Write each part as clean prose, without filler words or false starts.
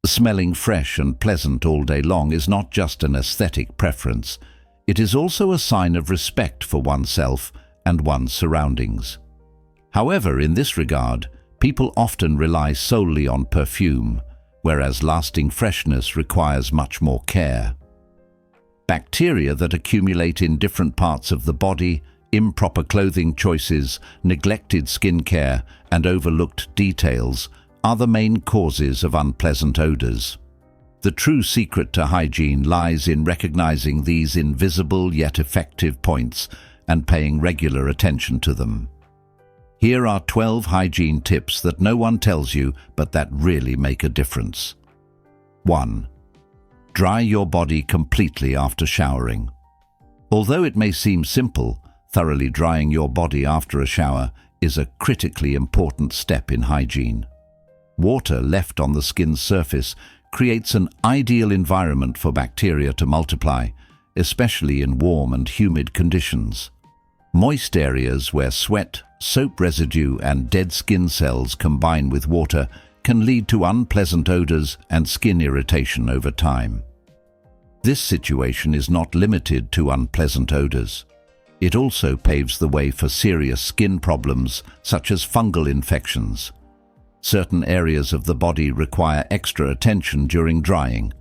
Smelling fresh and pleasant all day long is not just an aesthetic preference, it is also a sign of respect for oneself and one's surroundings. However, in this regard, people often rely solely on perfume, whereas lasting freshness requires much more care. Bacteria that accumulate in different parts of the body, improper clothing choices, neglected skincare, and overlooked details are the main causes of unpleasant odors. The true secret to hygiene lies in recognizing these invisible yet effective points and paying regular attention to them. Here are 12 hygiene tips that no one tells you but that really make a difference. 1. Dry your body completely after showering. Although it may seem simple, thoroughly drying your body after a shower is a critically important step in hygiene. Water left on the skin's surface creates an ideal environment for bacteria to multiply, especially in warm and humid conditions. Moist areas where sweat, soap residue, and dead skin cells combine with water can lead to unpleasant odors and skin irritation over time. This situation is not limited to unpleasant odors. It also paves the way for serious skin problems such as fungal infections. Certain areas of the body require extra attention during drying.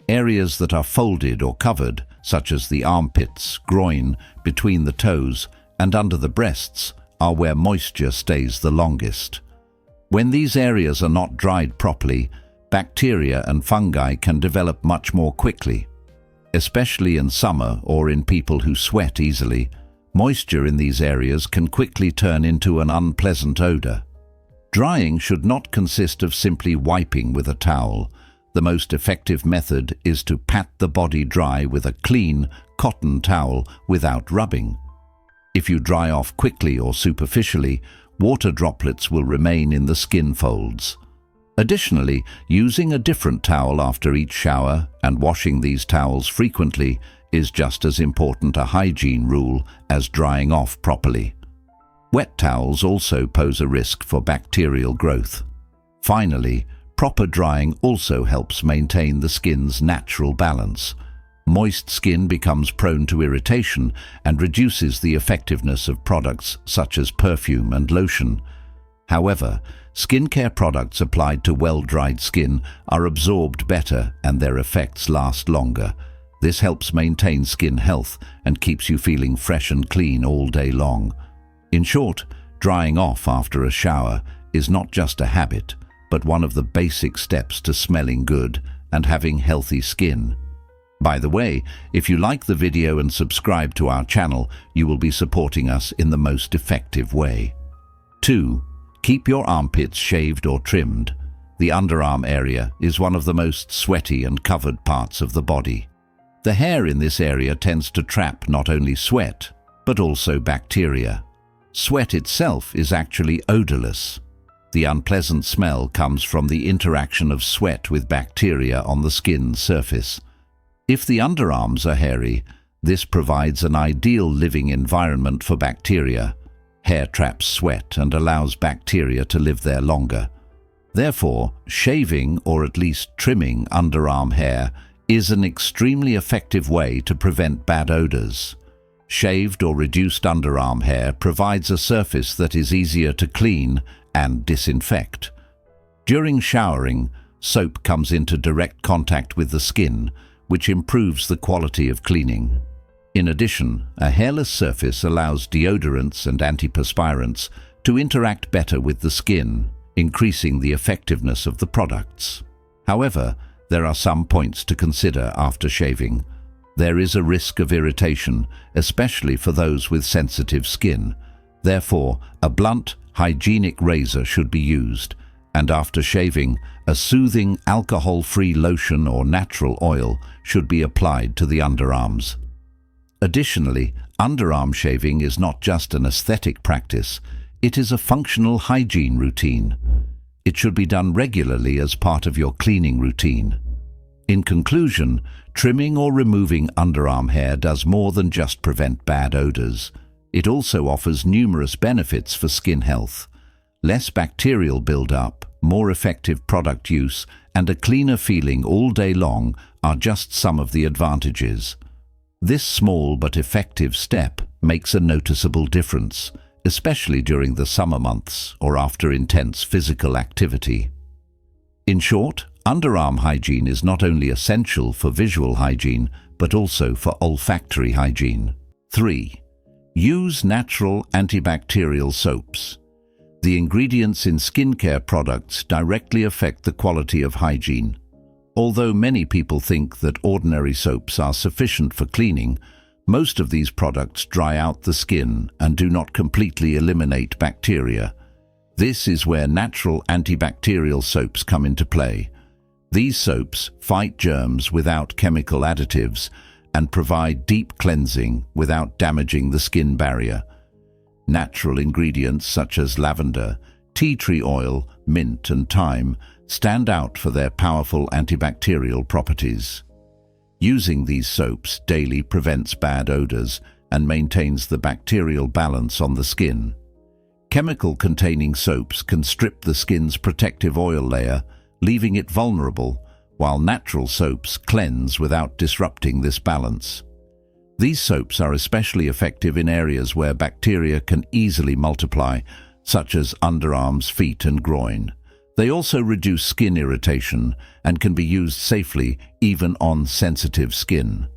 Areas that are folded or covered, such as the armpits, groin, between the toes, and under the breasts, are where moisture stays the longest. When these areas are not dried properly, bacteria and fungi can develop much more quickly. Especially in summer or in people who sweat easily, moisture in these areas can quickly turn into an unpleasant odor. Drying should not consist of simply wiping with a towel. The most effective method is to pat the body dry with a clean, cotton towel without rubbing. If you dry off quickly or superficially, water droplets will remain in the skin folds. Additionally, using a different towel after each shower and washing these towels frequently is just as important a hygiene rule as drying off properly. Wet towels also pose a risk for bacterial growth. Finally, proper drying also helps maintain the skin's natural balance. Moist skin becomes prone to irritation and reduces the effectiveness of products such as perfume and lotion. However, skincare products applied to well-dried skin are absorbed better and their effects last longer. This helps maintain skin health and keeps you feeling fresh and clean all day long. In short, drying off after a shower is not just a habit, but one of the basic steps to smelling good and having healthy skin. By the way, if you like the video and subscribe to our channel, you will be supporting us in the most effective way. 2. Keep your armpits shaved or trimmed. The underarm area is one of the most sweaty and covered parts of the body. The hair in this area tends to trap not only sweat, but also bacteria. Sweat itself is actually odorless. The unpleasant smell comes from the interaction of sweat with bacteria on the skin's surface. If the underarms are hairy, this provides an ideal living environment for bacteria. Hair traps sweat and allows bacteria to live there longer. Therefore, shaving or at least trimming underarm hair is an extremely effective way to prevent bad odors. Shaved or reduced underarm hair provides a surface that is easier to clean and disinfect. During showering, soap comes into direct contact with the skin, which improves the quality of cleaning. In addition, a hairless surface allows deodorants and antiperspirants to interact better with the skin, increasing the effectiveness of the products. However, there are some points to consider after shaving. There is a risk of irritation, especially for those with sensitive skin. Therefore, a blunt, hygienic razor should be used, and after shaving, a soothing, alcohol-free lotion or natural oil should be applied to the underarms. Additionally, underarm shaving is not just an aesthetic practice, it is a functional hygiene routine. It should be done regularly as part of your cleaning routine. In conclusion, trimming or removing underarm hair does more than just prevent bad odors. It also offers numerous benefits for skin health. Less bacterial buildup, more effective product use, and a cleaner feeling all day long are just some of the advantages. This small but effective step makes a noticeable difference, especially during the summer months or after intense physical activity. In short, underarm hygiene is not only essential for visual hygiene, but also for olfactory hygiene. 3. Use natural antibacterial soaps. The ingredients in skincare products directly affect the quality of hygiene. Although many people think that ordinary soaps are sufficient for cleaning, most of these products dry out the skin and do not completely eliminate bacteria. This is where natural antibacterial soaps come into play. These soaps fight germs without chemical additives and provide deep cleansing without damaging the skin barrier. Natural ingredients such as lavender, tea tree oil, mint and thyme stand out for their powerful antibacterial properties. Using these soaps daily prevents bad odors and maintains the bacterial balance on the skin. Chemical-containing soaps can strip the skin's protective oil layer, leaving it vulnerable, while natural soaps cleanse without disrupting this balance. These soaps are especially effective in areas where bacteria can easily multiply, such as underarms, feet and groin. They also reduce skin irritation and can be used safely even on sensitive skin.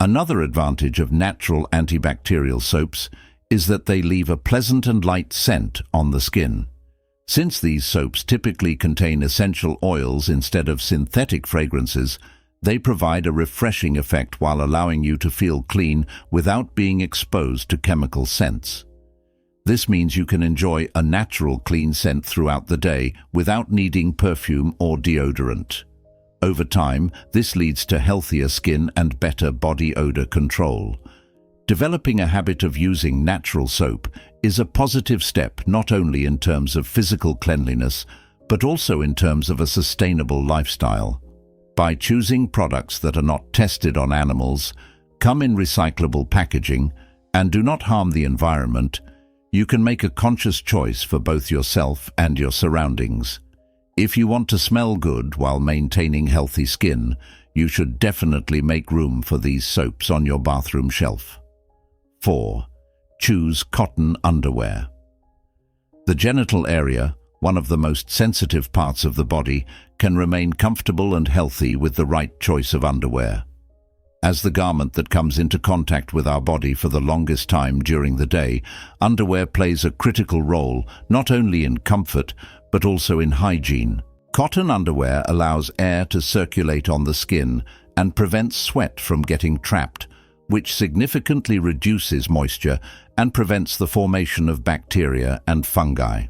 Another advantage of natural antibacterial soaps is that they leave a pleasant and light scent on the skin. Since these soaps typically contain essential oils instead of synthetic fragrances, they provide a refreshing effect while allowing you to feel clean without being exposed to chemical scents. This means you can enjoy a natural clean scent throughout the day without needing perfume or deodorant. Over time, this leads to healthier skin and better body odor control. Developing a habit of using natural soap is a positive step not only in terms of physical cleanliness, but also in terms of a sustainable lifestyle. By choosing products that are not tested on animals, come in recyclable packaging, and do not harm the environment, you can make a conscious choice for both yourself and your surroundings. If you want to smell good while maintaining healthy skin, you should definitely make room for these soaps on your bathroom shelf. 4. Choose cotton underwear. The genital area, one of the most sensitive parts of the body, can remain comfortable and healthy with the right choice of underwear. As the garment that comes into contact with our body for the longest time during the day, underwear plays a critical role not only in comfort but also in hygiene. Cotton underwear allows air to circulate on the skin and prevents sweat from getting trapped, which significantly reduces moisture and prevents the formation of bacteria and fungi.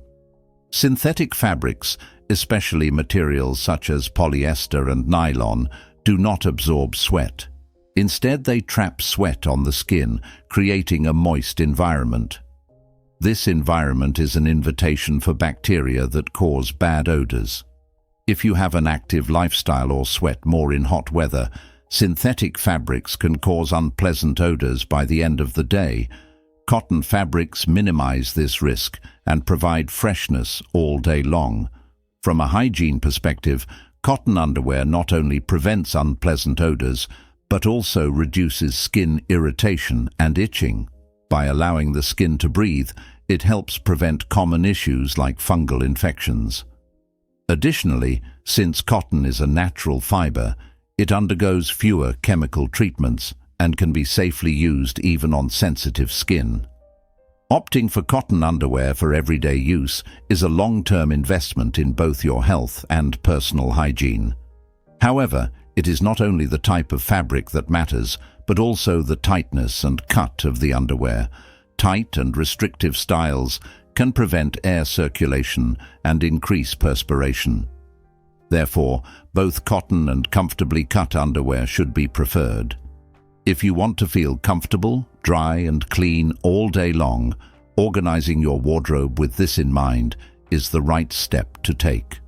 Synthetic fabrics, especially materials such as polyester and nylon, do not absorb sweat. Instead, they trap sweat on the skin, creating a moist environment. This environment is an invitation for bacteria that cause bad odors. If you have an active lifestyle or sweat more in hot weather, synthetic fabrics can cause unpleasant odors by the end of the day. Cotton fabrics minimize this risk and provide freshness all day long. From a hygiene perspective, cotton underwear not only prevents unpleasant odors, but also reduces skin irritation and itching. By allowing the skin to breathe, it helps prevent common issues like fungal infections. Additionally, since cotton is a natural fiber, it undergoes fewer chemical treatments and can be safely used even on sensitive skin. Opting for cotton underwear for everyday use is a long-term investment in both your health and personal hygiene. However, it is not only the type of fabric that matters, but also the tightness and cut of the underwear. Tight and restrictive styles can prevent air circulation and increase perspiration. Therefore, both cotton and comfortably cut underwear should be preferred. If you want to feel comfortable, dry and clean all day long, organizing your wardrobe with this in mind is the right step to take.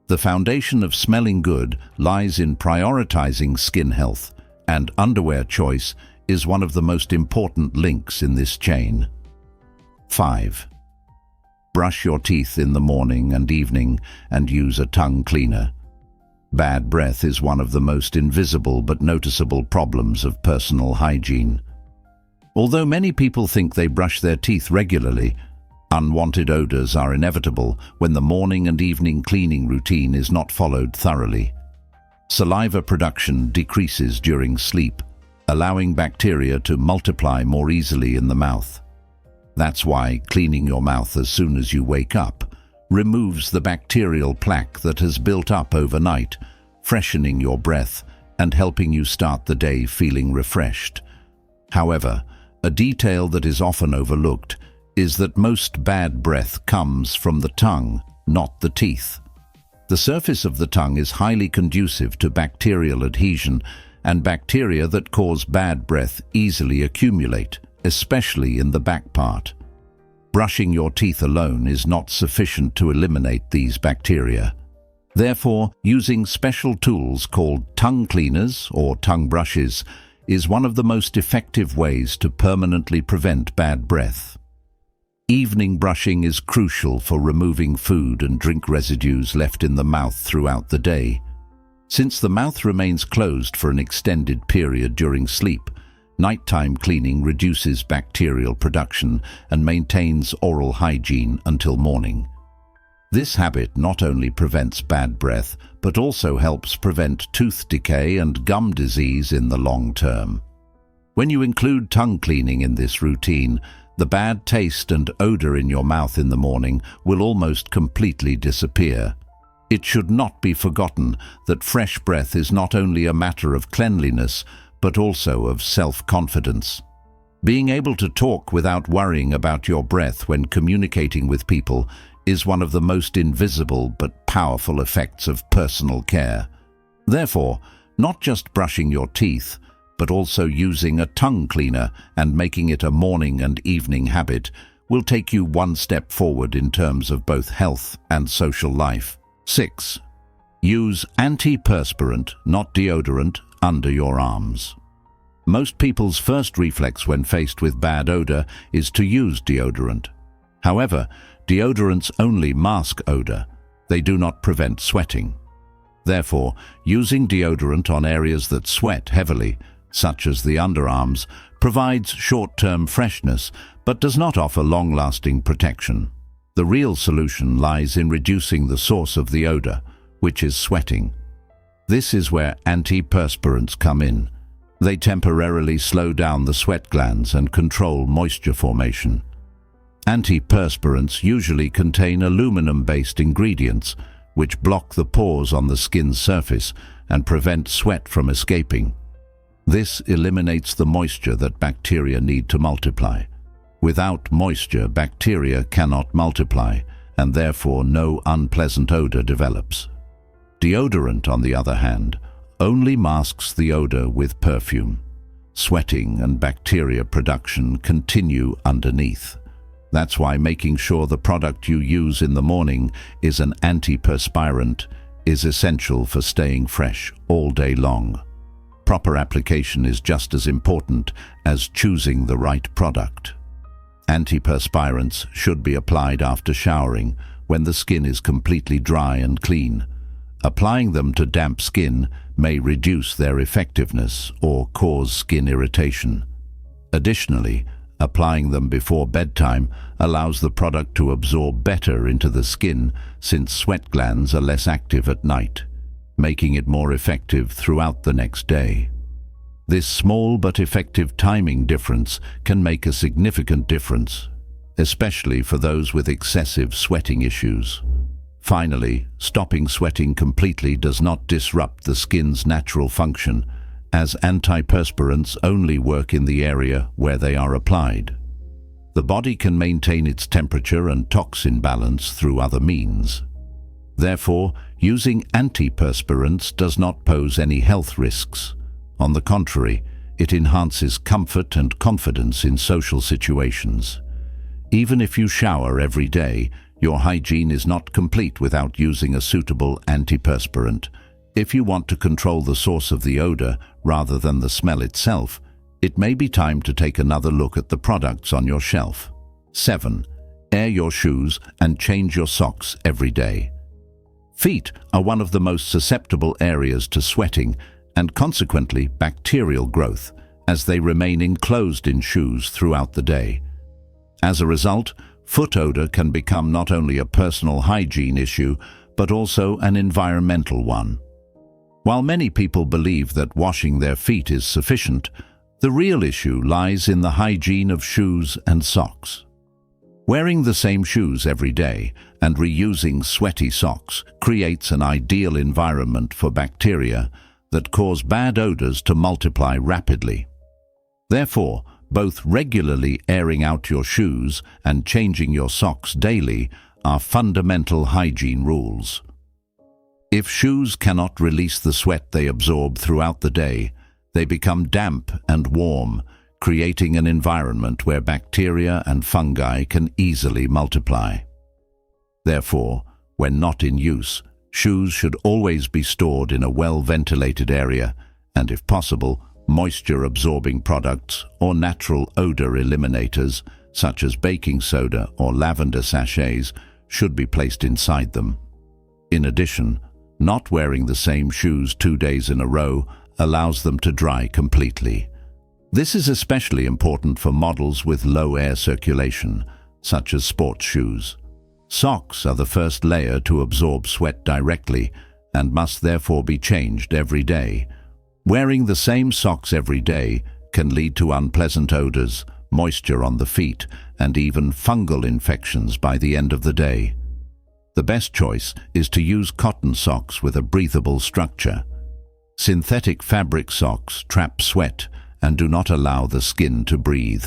The foundation of smelling good lies in prioritizing skin health, and underwear choice is one of the most important links in this chain. 5. Brush your teeth in the morning and evening and use a tongue cleaner. Bad breath is one of the most invisible but noticeable problems of personal hygiene. Although many people think they brush their teeth regularly, unwanted odors are inevitable when the morning and evening cleaning routine is not followed thoroughly. Saliva production decreases during sleep, allowing bacteria to multiply more easily in the mouth. That's why cleaning your mouth as soon as you wake up removes the bacterial plaque that has built up overnight, freshening your breath and helping you start the day feeling refreshed. However, a detail that is often overlooked is that most bad breath comes from the tongue, not the teeth. The surface of the tongue is highly conducive to bacterial adhesion, and bacteria that cause bad breath easily accumulate, especially in the back part. Brushing your teeth alone is not sufficient to eliminate these bacteria. Therefore, using special tools called tongue cleaners or tongue brushes is one of the most effective ways to permanently prevent bad breath. Evening brushing is crucial for removing food and drink residues left in the mouth throughout the day. Since the mouth remains closed for an extended period during sleep, nighttime cleaning reduces bacterial production and maintains oral hygiene until morning. This habit not only prevents bad breath, but also helps prevent tooth decay and gum disease in the long term. When you include tongue cleaning in this routine, the bad taste and odor in your mouth in the morning will almost completely disappear. It should not be forgotten that fresh breath is not only a matter of cleanliness, but also of self-confidence. Being able to talk without worrying about your breath when communicating with people is one of the most invisible but powerful effects of personal care. Therefore, not just brushing your teeth, but also using a tongue cleaner and making it a morning and evening habit will take you one step forward in terms of both health and social life. 6. Use antiperspirant, not deodorant, under your arms. Most people's first reflex when faced with bad odor is to use deodorant. However, deodorants only mask odor. They do not prevent sweating. Therefore, using deodorant on areas that sweat heavily, such as the underarms, provides short-term freshness but does not offer long-lasting protection. The real solution lies in reducing the source of the odor, which is sweating. This is where antiperspirants come in. They temporarily slow down the sweat glands and control moisture formation. Antiperspirants usually contain aluminum-based ingredients, which block the pores on the skin's surface and prevent sweat from escaping. This eliminates the moisture that bacteria need to multiply. Without moisture, bacteria cannot multiply, and therefore no unpleasant odor develops. Deodorant, on the other hand, only masks the odor with perfume. Sweating and bacteria production continue underneath. That's why making sure the product you use in the morning is an antiperspirant is essential for staying fresh all day long. Proper application is just as important as choosing the right product. Antiperspirants should be applied after showering when the skin is completely dry and clean. Applying them to damp skin may reduce their effectiveness or cause skin irritation. Additionally, applying them before bedtime allows the product to absorb better into the skin since sweat glands are less active at night, making it more effective throughout the next day. This small but effective timing difference can make a significant difference, especially for those with excessive sweating issues. Finally, stopping sweating completely does not disrupt the skin's natural function, as antiperspirants only work in the area where they are applied. The body can maintain its temperature and toxin balance through other means. Therefore, using antiperspirants does not pose any health risks. On the contrary, it enhances comfort and confidence in social situations. Even if you shower every day, your hygiene is not complete without using a suitable antiperspirant. If you want to control the source of the odor rather than the smell itself, it may be time to take another look at the products on your shelf. 7. Air your shoes and change your socks every day. Feet are one of the most susceptible areas to sweating and consequently bacterial growth, as they remain enclosed in shoes throughout the day. As a result, foot odor can become not only a personal hygiene issue, but also an environmental one. While many people believe that washing their feet is sufficient, the real issue lies in the hygiene of shoes and socks. Wearing the same shoes every day and reusing sweaty socks creates an ideal environment for bacteria that cause bad odors to multiply rapidly. Therefore, both regularly airing out your shoes and changing your socks daily are fundamental hygiene rules. If shoes cannot release the sweat they absorb throughout the day, they become damp and warm, creating an environment where bacteria and fungi can easily multiply. Therefore, when not in use, shoes should always be stored in a well-ventilated area and, if possible, moisture-absorbing products or natural odor eliminators, such as baking soda or lavender sachets, should be placed inside them. In addition, not wearing the same shoes 2 days in a row allows them to dry completely. This is especially important for models with low air circulation, such as sports shoes. Socks are the first layer to absorb sweat directly and must therefore be changed every day. Wearing the same socks every day can lead to unpleasant odors, moisture on the feet, and even fungal infections by the end of the day. The best choice is to use cotton socks with a breathable structure. Synthetic fabric socks trap sweat and do not allow the skin to breathe.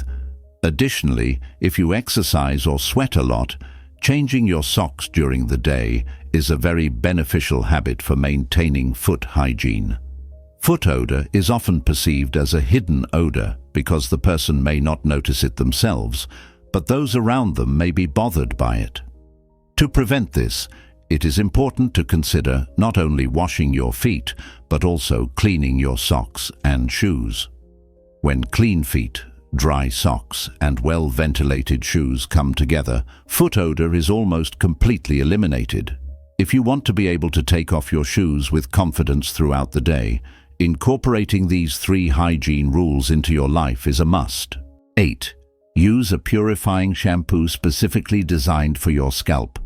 Additionally, if you exercise or sweat a lot, changing your socks during the day is a very beneficial habit for maintaining foot hygiene. Foot odor is often perceived as a hidden odor because the person may not notice it themselves, but those around them may be bothered by it. To prevent this, it is important to consider not only washing your feet, but also cleaning your socks and shoes. When clean feet, dry socks, and well-ventilated shoes come together, foot odor is almost completely eliminated. If you want to be able to take off your shoes with confidence throughout the day, incorporating these 3 hygiene rules into your life is a must. 8. Use a purifying shampoo specifically designed for your scalp.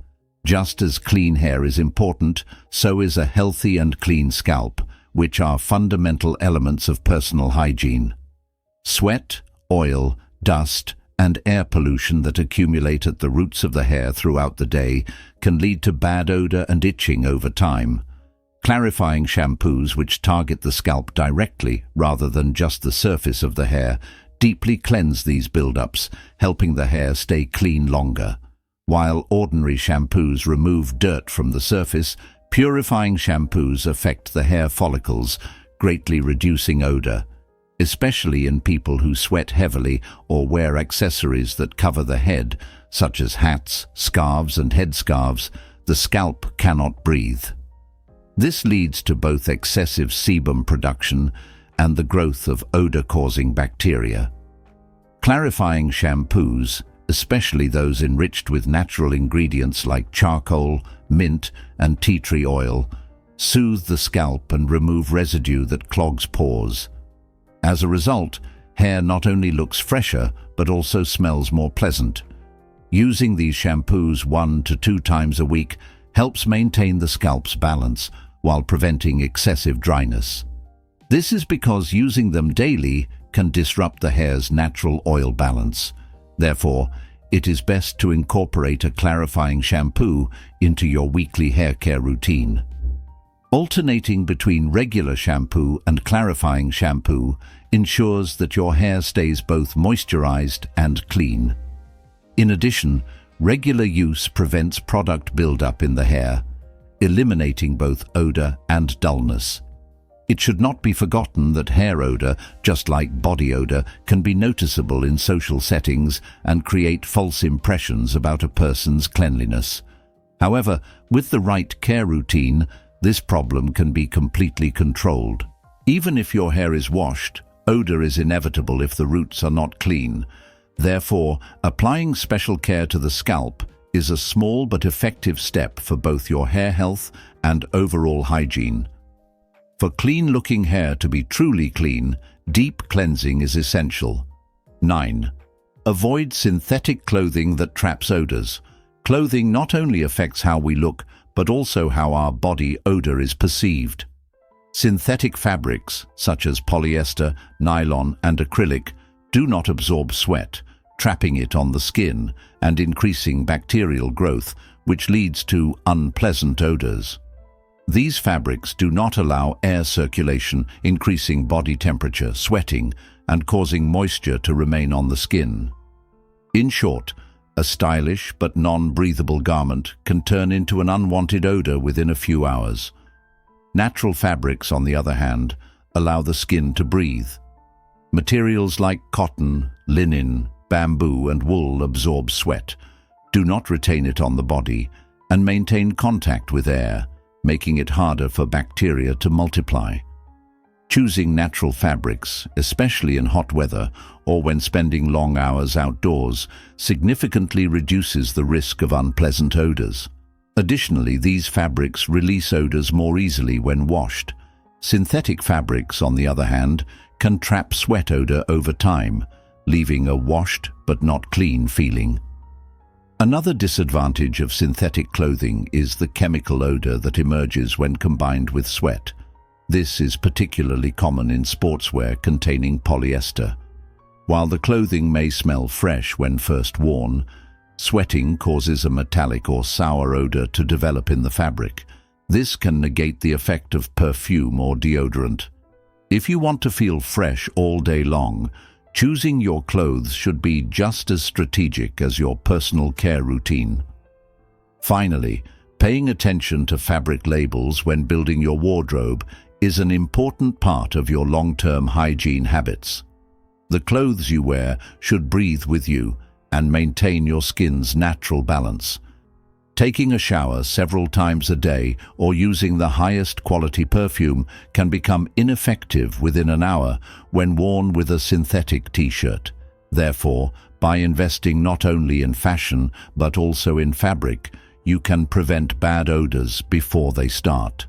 Just as clean hair is important, so is a healthy and clean scalp, which are fundamental elements of personal hygiene. Sweat, oil, dust, and air pollution that accumulate at the roots of the hair throughout the day can lead to bad odor and itching over time. Clarifying shampoos which target the scalp directly rather than just the surface of the hair deeply cleanse these buildups, helping the hair stay clean longer. While ordinary shampoos remove dirt from the surface, purifying shampoos affect the hair follicles, greatly reducing odor. Especially in people who sweat heavily or wear accessories that cover the head, such as hats, scarves, and headscarves, the scalp cannot breathe. This leads to both excessive sebum production and the growth of odor-causing bacteria. Clarifying shampoos, especially those enriched with natural ingredients like charcoal, mint, and tea tree oil, soothe the scalp and remove residue that clogs pores. As a result, hair not only looks fresher, but also smells more pleasant. Using these shampoos 1 to 2 times a week helps maintain the scalp's balance while preventing excessive dryness. This is because using them daily can disrupt the hair's natural oil balance. Therefore, it is best to incorporate a clarifying shampoo into your weekly hair care routine. Alternating between regular shampoo and clarifying shampoo ensures that your hair stays both moisturized and clean. In addition, regular use prevents product buildup in the hair, eliminating both odor and dullness. It should not be forgotten that hair odor, just like body odor, can be noticeable in social settings and create false impressions about a person's cleanliness. However, with the right care routine, this problem can be completely controlled. Even if your hair is washed, odor is inevitable if the roots are not clean. Therefore, applying special care to the scalp is a small but effective step for both your hair health and overall hygiene. For clean-looking hair to be truly clean, deep cleansing is essential. 9. Avoid synthetic clothing that traps odors. Clothing not only affects how we look, but also how our body odor is perceived. Synthetic fabrics, such as polyester, nylon, and acrylic, do not absorb sweat, trapping it on the skin and increasing bacterial growth, which leads to unpleasant odors. These fabrics do not allow air circulation, increasing body temperature, sweating, and causing moisture to remain on the skin. In short, a stylish but non-breathable garment can turn into an unwanted odor within a few hours. Natural fabrics, on the other hand, allow the skin to breathe. Materials like cotton, linen, bamboo, and wool absorb sweat, do not retain it on the body, and maintain contact with air, making it harder for bacteria to multiply. Choosing natural fabrics, especially in hot weather or when spending long hours outdoors, significantly reduces the risk of unpleasant odors. Additionally, these fabrics release odors more easily when washed. Synthetic fabrics, on the other hand, can trap sweat odor over time, leaving a washed but not clean feeling. Another disadvantage of synthetic clothing is the chemical odor that emerges when combined with sweat. This is particularly common in sportswear containing polyester. While the clothing may smell fresh when first worn, sweating causes a metallic or sour odor to develop in the fabric. This can negate the effect of perfume or deodorant. If you want to feel fresh all day long, choosing your clothes should be just as strategic as your personal care routine. Finally, paying attention to fabric labels when building your wardrobe is an important part of your long-term hygiene habits. The clothes you wear should breathe with you and maintain your skin's natural balance. Taking a shower several times a day or using the highest quality perfume can become ineffective within an hour when worn with a synthetic t-shirt. Therefore, by investing not only in fashion but also in fabric, you can prevent bad odors before they start.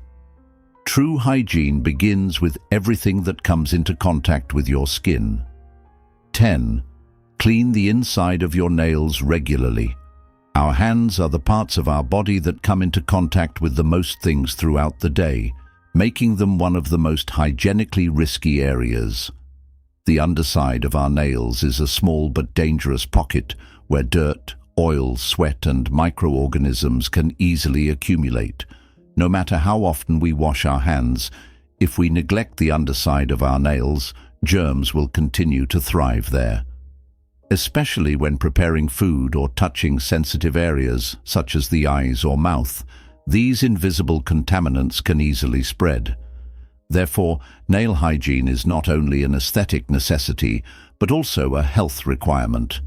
True hygiene begins with everything that comes into contact with your skin. 10. Clean the inside of your nails regularly. Our hands are the parts of our body that come into contact with the most things throughout the day, making them one of the most hygienically risky areas. The underside of our nails is a small but dangerous pocket where dirt, oil, sweat, and microorganisms can easily accumulate. No matter how often we wash our hands, if we neglect the underside of our nails, germs will continue to thrive there. Especially when preparing food or touching sensitive areas, such as the eyes or mouth, these invisible contaminants can easily spread. Therefore, nail hygiene is not only an aesthetic necessity, but also a health requirement.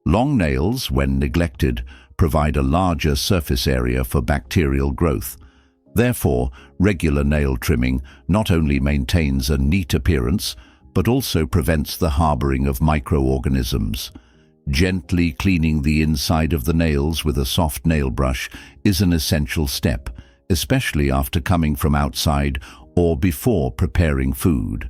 Long nails, when neglected, provide a larger surface area for bacterial growth. Therefore, regular nail trimming not only maintains a neat appearance, but also prevents the harboring of microorganisms. Gently cleaning the inside of the nails with a soft nail brush is an essential step, especially after coming from outside or before preparing food.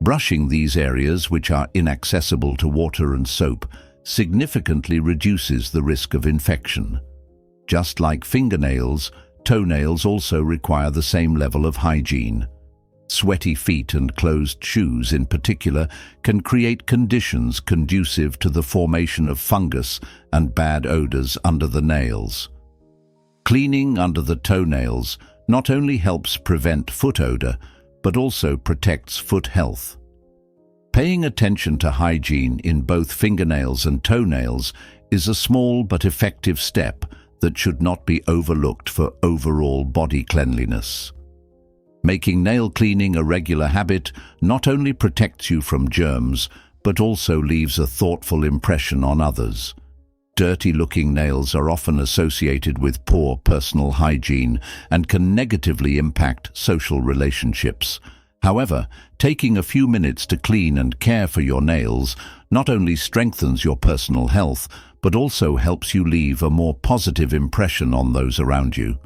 Brushing these areas, which are inaccessible to water and soap, significantly reduces the risk of infection. Just like fingernails, toenails also require the same level of hygiene. Sweaty feet and closed shoes in particular can create conditions conducive to the formation of fungus and bad odors under the nails. Cleaning under the toenails not only helps prevent foot odor, but also protects foot health. Paying attention to hygiene in both fingernails and toenails is a small but effective step that should not be overlooked for overall body cleanliness. Making nail cleaning a regular habit not only protects you from germs, but also leaves a thoughtful impression on others. Dirty-looking nails are often associated with poor personal hygiene and can negatively impact social relationships. However, taking a few minutes to clean and care for your nails not only strengthens your personal health, but also helps you leave a more positive impression on those around you.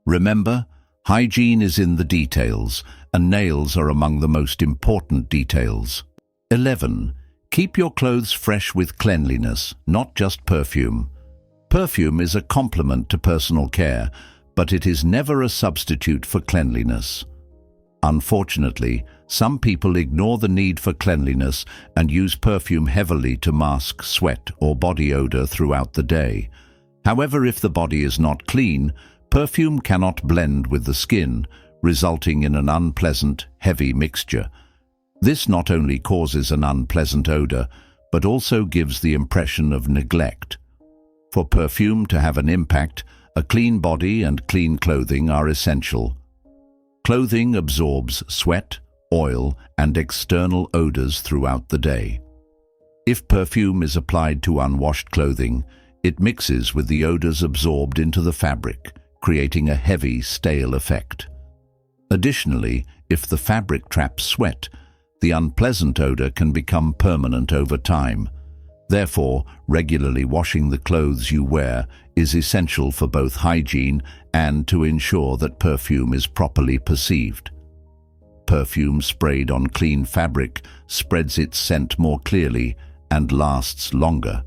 Remember, hygiene is in the details, and nails are among the most important details. 11. Keep your clothes fresh with cleanliness, not just perfume. Perfume is a complement to personal care, but it is never a substitute for cleanliness. Unfortunately, some people ignore the need for cleanliness and use perfume heavily to mask sweat or body odor throughout the day. However, if the body is not clean, perfume cannot blend with the skin, resulting in an unpleasant, heavy mixture. This not only causes an unpleasant odor, but also gives the impression of neglect. For perfume to have an impact, a clean body and clean clothing are essential. Clothing absorbs sweat, oil, and external odors throughout the day. If perfume is applied to unwashed clothing, it mixes with the odors absorbed into the fabric, creating a heavy, stale effect. Additionally, if the fabric traps sweat, the unpleasant odor can become permanent over time. Therefore, regularly washing the clothes you wear is essential for both hygiene and to ensure that perfume is properly perceived. Perfume sprayed on clean fabric spreads its scent more clearly and lasts longer.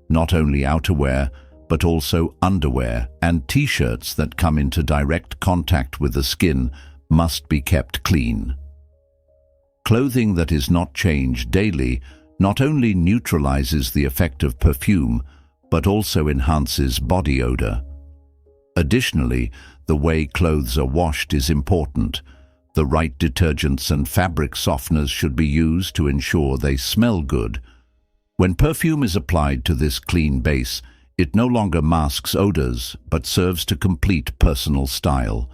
Not only outerwear, but also underwear and t-shirts that come into direct contact with the skin must be kept clean. Clothing that is not changed daily not only neutralizes the effect of perfume, but also enhances body odor. Additionally, the way clothes are washed is important. The right detergents and fabric softeners should be used to ensure they smell good. When perfume is applied to this clean base, it no longer masks odors, but serves to complete personal style.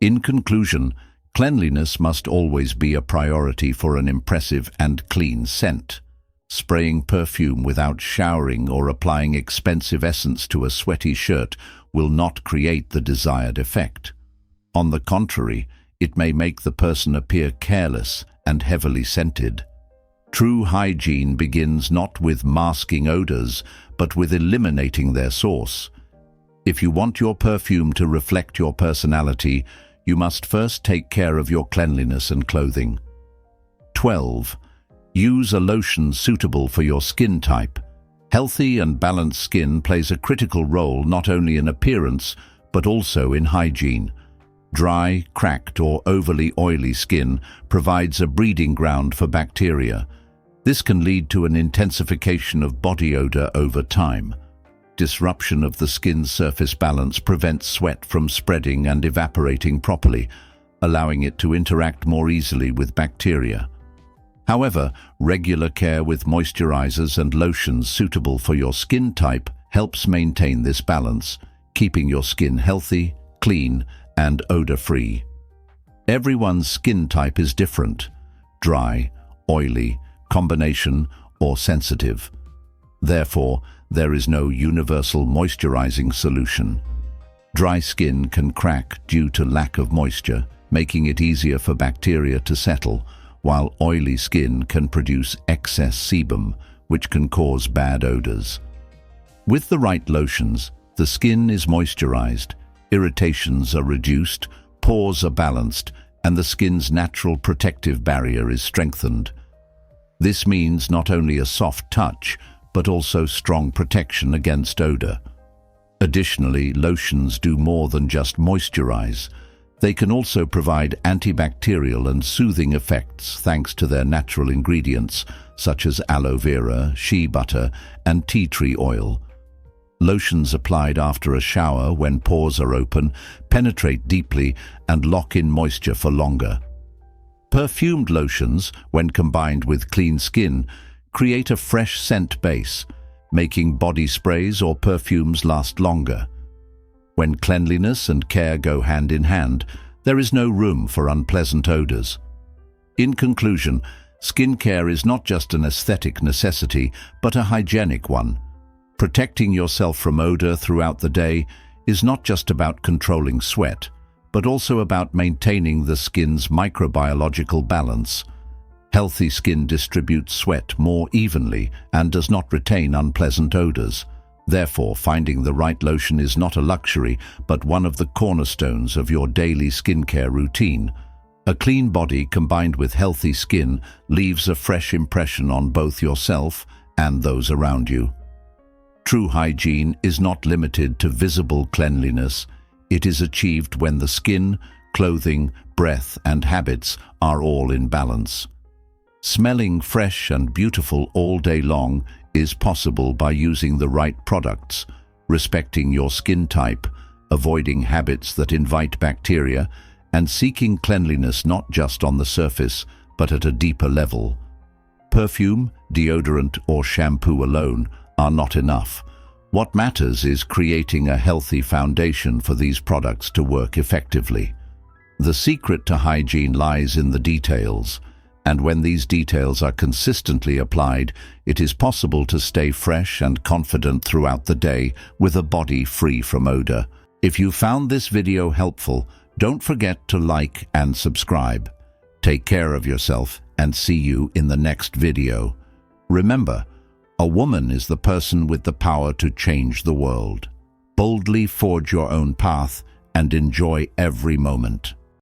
In conclusion, cleanliness must always be a priority for an impressive and clean scent. Spraying perfume without showering or applying expensive essence to a sweaty shirt will not create the desired effect. On the contrary, it may make the person appear careless and heavily scented. True hygiene begins not with masking odors, but with eliminating their source. If you want your perfume to reflect your personality, you must first take care of your cleanliness and clothing. 12. Use a lotion suitable for your skin type. Healthy and balanced skin plays a critical role not only in appearance, but also in hygiene. Dry, cracked, or overly oily skin provides a breeding ground for bacteria. This can lead to an intensification of body odor over time. Disruption of the skin's surface balance prevents sweat from spreading and evaporating properly, allowing it to interact more easily with bacteria. However, regular care with moisturizers and lotions suitable for your skin type helps maintain this balance, keeping your skin healthy, clean, and odor-free. Everyone's skin type is different: dry, oily, combination, or sensitive. Therefore, there is no universal moisturizing solution. Dry skin can crack due to lack of moisture, making it easier for bacteria to settle, while oily skin can produce excess sebum, which can cause bad odors. With the right lotions, the skin is moisturized, irritations are reduced, pores are balanced, and the skin's natural protective barrier is strengthened. This means not only a soft touch, but also strong protection against odor. Additionally, lotions do more than just moisturize. They can also provide antibacterial and soothing effects thanks to their natural ingredients, such as aloe vera, shea butter, and tea tree oil. Lotions applied after a shower when pores are open penetrate deeply and lock in moisture for longer. Perfumed lotions, when combined with clean skin, create a fresh scent base, making body sprays or perfumes last longer. When cleanliness and care go hand in hand, there is no room for unpleasant odors. In conclusion, skincare is not just an aesthetic necessity, but a hygienic one. Protecting yourself from odor throughout the day is not just about controlling sweat, but also about maintaining the skin's microbiological balance. Healthy skin distributes sweat more evenly and does not retain unpleasant odors. Therefore, finding the right lotion is not a luxury, but one of the cornerstones of your daily skincare routine. A clean body combined with healthy skin leaves a fresh impression on both yourself and those around you. True hygiene is not limited to visible cleanliness. It is achieved when the skin, clothing, breath, and habits are all in balance. Smelling fresh and beautiful all day long is possible by using the right products, respecting your skin type, avoiding habits that invite bacteria, and seeking cleanliness not just on the surface, but at a deeper level. Perfume, deodorant, or shampoo alone are not enough. What matters is creating a healthy foundation for these products to work effectively. The secret to hygiene lies in the details, and when these details are consistently applied, it is possible to stay fresh and confident throughout the day with a body free from odor. If you found this video helpful, don't forget to like and subscribe. Take care of yourself and see you in the next video. Remember, a woman is the person with the power to change the world. Boldly forge your own path and enjoy every moment.